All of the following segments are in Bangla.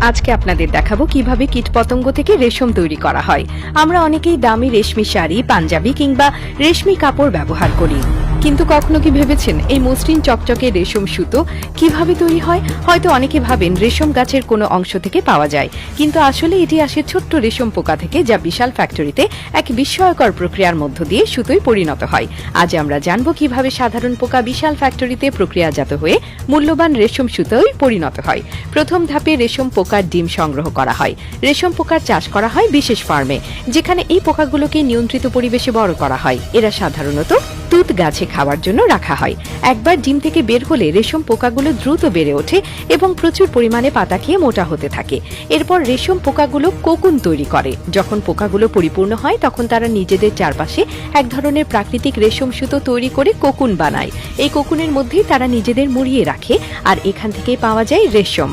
আজকে আপনাদের দেখাবো কিভাবে কীটপতঙ্গ থেকে রেশম তৈরি করা হয়। আমরা অনেকেই দামি রেশমি শাড়ি, পাঞ্জাবি কিংবা রেশমি কাপড় ব্যবহার করি, কিন্তু কখনো কি ভেবেছেন এই মসৃণ চকচকে রেশম সুতো কিভাবে তৈরি হয়? হয়তো অনেকে ভাবেন রেশম গাছের কোনো অংশ থেকে পাওয়া যায়, কিন্তু আসলে এটি আসে ছোট্ট রেশম পোকা থেকে, যা বিশাল ফ্যাক্টরিতে এক বিস্ময়কর প্রক্রিয়ার মধ্য দিয়ে সুতোয় পরিণত হয়। আজ আমরা জানবো কিভাবে সাধারণ পোকা বিশাল ফ্যাক্টরিতে প্রক্রিয়াজাত হয়ে মূল্যবান রেশম সুতোয় পরিণত হয়। প্রথম ধাপে রেশম পোকার ডিম সংগ্রহ করা হয়। রেশম পোকার চাষ করা হয় বিশেষ ফার্মে, যেখানে এই পোকাগুলোকে নিয়ন্ত্রিত পরিবেশে বড় করা হয়। এরা সাধারণত তুঁত গাছে খাওয়ার জন্য রাখা হয়। একবার ডিম থেকে বের হলে রেশম পোকাগুলো দ্রুত বেড়ে ওঠে এবং প্রচুর পরিমাণে পাতা খেয়ে মোটা হতে থাকে। এরপর রেশম পোকাগুলো কোকুন তৈরি করে। যখন পোকাগুলো পরিপূর্ণ হয় তখন তারা নিজেদের চারপাশে এক ধরনের প্রাকৃতিক রেশম সুতো তৈরি করে কোকুন বানায়। এই কোকুনের মধ্যেই তারা নিজেদের মুড়িয়ে রাখে, আর এখান থেকে পাওয়া যায় রেশম।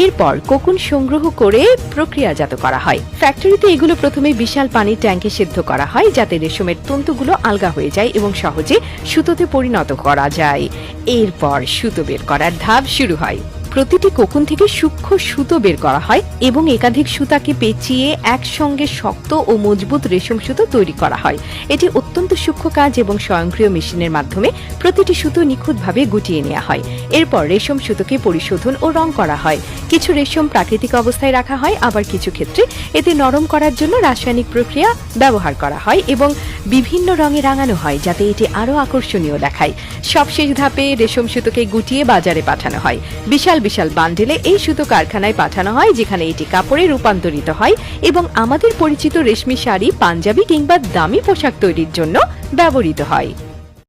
এরপর কোকুন সংগ্রহ করে প্রক্রিয়াজাত করা হয়। ফ্যাক্টরিতে এগুলো প্রথমে বিশাল পানির ট্যাঙ্কে সিদ্ধ করা হয়, যাতে রেশমের তন্তুগুলো আলগা হয়ে যায় এবং সহজে সুতোতে পরিণত করা যায়। এরপর সুতো বের করার ধাপ শুরু হয়। প্রতিটি কোকুন থেকে সূক্ষ্ম সুতো বের করা হয় এবং একাধিক সুতাকে পেঁচিয়ে একসঙ্গে শক্ত ও মজবুত রেশম সুতো তৈরি করা হয়। এটি অত্যন্ত সূক্ষ্ম কাজ এবং স্বয়ংক্রিয় মেশিনের মাধ্যমে প্রতিটি সুতো নিখুঁতভাবে গুটিয়ে নেওয়া হয়। এরপর রেশম সুতোকে পরিশোধন ও রং করা হয়। কিছু রেশম প্রাকৃতিক অবস্থায় রাখা হয়, আবার কিছু ক্ষেত্রে এতে নরম করার জন্য রাসায়নিক প্রক্রিয়া ব্যবহার করা হয় এবং বিভিন্ন রঙে রাঙানো হয়, যাতে এটি আরো আকর্ষণীয় দেখায়। সবশেষ ধাপে রেশম সুতোকে গুটিয়ে বাজারে পাঠানো হয়। বিশাল বিশাল বান্ডেলে এই সুতো কারখানায় পাঠানো হয়, যেখানে এটি কাপড়ে রূপান্তরিত হয় এবং আমাদের পরিচিত রেশমি শাড়ি, পাঞ্জাবি কিংবা দামি পোশাক তৈরির জন্য ব্যবহৃত হয়।